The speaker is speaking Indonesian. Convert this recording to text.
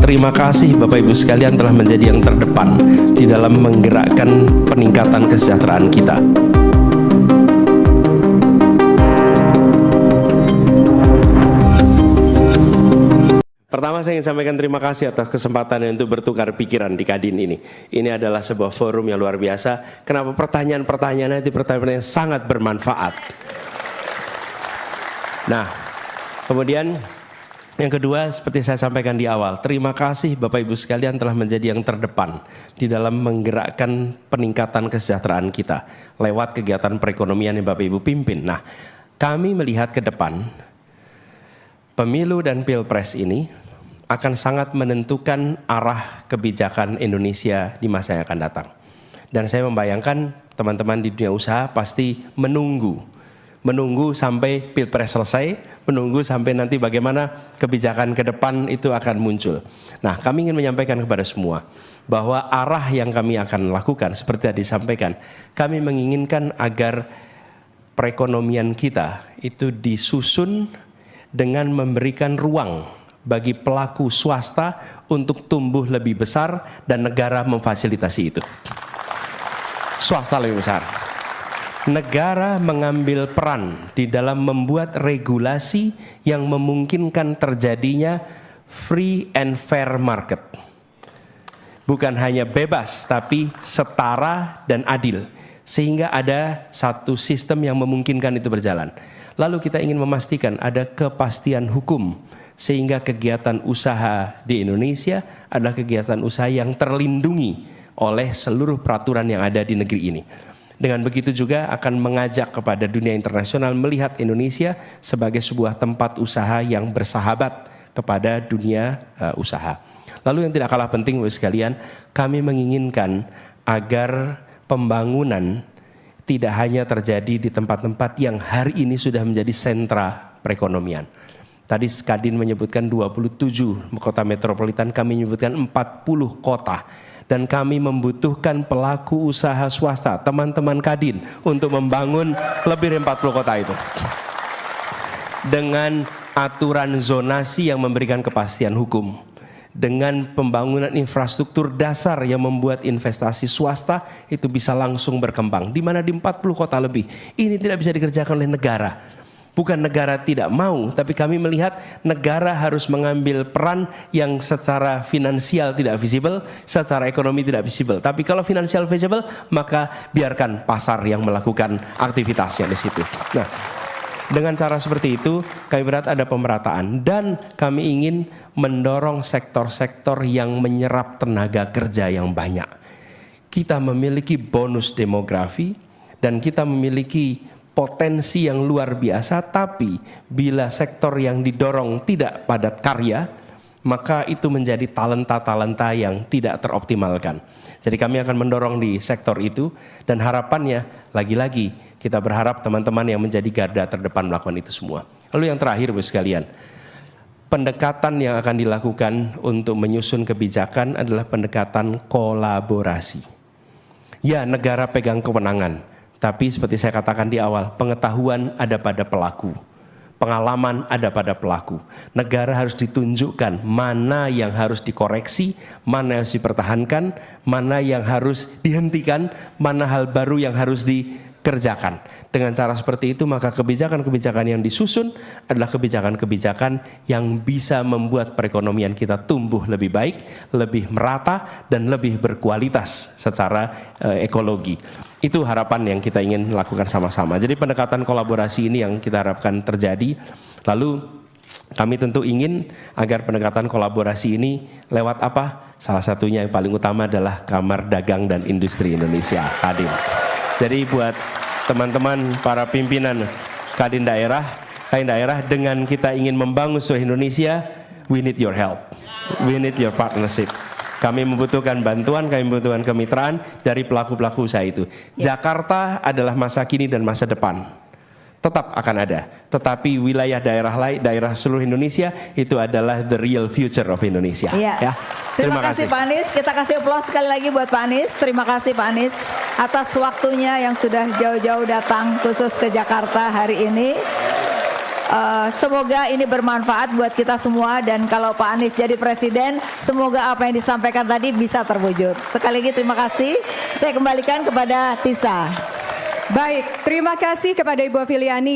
Terima kasih Bapak Ibu sekalian telah menjadi yang terdepan di dalam menggerakkan peningkatan kesejahteraan kita. Pertama saya ingin sampaikan terima kasih atas kesempatan untuk bertukar pikiran di Kadin ini. Ini adalah sebuah forum yang luar biasa. Kenapa pertanyaan-pertanyaannya itu pertanyaan yang sangat bermanfaat. Nah, kemudian yang kedua, seperti saya sampaikan di awal, terima kasih Bapak Ibu sekalian telah menjadi yang terdepan di dalam menggerakkan peningkatan kesejahteraan kita lewat kegiatan perekonomian yang Bapak Ibu pimpin. Nah, kami melihat ke depan, pemilu dan pilpres ini akan sangat menentukan arah kebijakan Indonesia di masa yang akan datang. Dan saya membayangkan teman-teman di dunia usaha pasti menunggu sampai pilpres selesai, menunggu sampai nanti bagaimana kebijakan ke depan itu akan muncul. Nah, kami ingin menyampaikan kepada semua bahwa arah yang kami akan lakukan seperti tadi disampaikan, kami menginginkan agar perekonomian kita itu disusun dengan memberikan ruang bagi pelaku swasta untuk tumbuh lebih besar dan negara memfasilitasi itu. Swasta lebih besar. Negara mengambil peran di dalam membuat regulasi yang memungkinkan terjadinya free and fair market. Bukan hanya bebas, tapi setara dan adil. Sehingga ada satu sistem yang memungkinkan itu berjalan. Lalu kita ingin memastikan ada kepastian hukum, sehingga kegiatan usaha di Indonesia adalah kegiatan usaha yang terlindungi oleh seluruh peraturan yang ada di negeri ini. Dengan begitu juga akan mengajak kepada dunia internasional melihat Indonesia sebagai sebuah tempat usaha yang bersahabat kepada dunia usaha. Lalu yang tidak kalah penting Bapak sekalian, kami menginginkan agar pembangunan tidak hanya terjadi di tempat-tempat yang hari ini sudah menjadi sentra perekonomian. Tadi Kadin menyebutkan 27 kota metropolitan, kami menyebutkan 40 kota. Dan kami membutuhkan pelaku usaha swasta, teman-teman Kadin, untuk membangun lebih dari 40 kota itu. Dengan aturan zonasi yang memberikan kepastian hukum. Dengan pembangunan infrastruktur dasar yang membuat investasi swasta itu bisa langsung berkembang. Di mana di 40 kota lebih. Ini tidak bisa dikerjakan oleh negara. Bukan negara tidak mau, tapi kami melihat negara harus mengambil peran yang secara finansial tidak visible, secara ekonomi tidak visible. Tapi kalau finansial visible, maka biarkan pasar yang melakukan aktivitasnya di situ. Nah, dengan cara seperti itu, kami berat ada pemerataan dan kami ingin mendorong sektor-sektor yang menyerap tenaga kerja yang banyak. Kita memiliki bonus demografi dan kita memiliki potensi yang luar biasa, tapi bila sektor yang didorong tidak padat karya, maka itu menjadi talenta-talenta yang tidak teroptimalkan. Jadi kami akan mendorong di sektor itu dan harapannya lagi-lagi kita berharap teman-teman yang menjadi garda terdepan melakukan itu semua. Lalu yang terakhir Bapak sekalian, pendekatan yang akan dilakukan untuk menyusun kebijakan adalah pendekatan kolaborasi. Ya, negara pegang kewenangan. Tapi seperti saya katakan di awal, pengetahuan ada pada pelaku, pengalaman ada pada pelaku. Negara harus ditunjukkan mana yang harus dikoreksi, mana yang harus dipertahankan, mana yang harus dihentikan, mana hal baru yang harus dikerjakan. Dengan cara seperti itu maka kebijakan-kebijakan yang disusun adalah kebijakan-kebijakan yang bisa membuat perekonomian kita tumbuh lebih baik, lebih merata dan lebih berkualitas secara ekologi. Itu harapan yang kita ingin lakukan sama-sama. Jadi pendekatan kolaborasi ini yang kita harapkan terjadi. Lalu kami tentu ingin agar pendekatan kolaborasi ini lewat apa? Salah satunya yang paling utama adalah Kamar Dagang dan Industri Indonesia, Kadin. Jadi buat teman-teman para pimpinan Kadin daerah dengan kita ingin membangun seluruh Indonesia, we need your help, we need your partnership. Kami membutuhkan bantuan, kami membutuhkan kemitraan dari pelaku-pelaku usaha itu. Jakarta adalah masa kini dan masa depan. Tetap akan ada. Tetapi wilayah daerah lain, daerah seluruh Indonesia itu adalah the real future of Indonesia. Ya. Terima kasih Pak Anies. Kita kasih aplaus sekali lagi buat Pak Anies. Terima kasih Pak Anies atas waktunya yang sudah jauh-jauh datang khusus ke Jakarta hari ini. Semoga ini bermanfaat buat kita semua, dan kalau Pak Anies jadi presiden, semoga apa yang disampaikan tadi bisa terwujud. Sekali lagi terima kasih. Saya kembalikan kepada Tisa. Baik, terima kasih kepada Ibu Afiliani.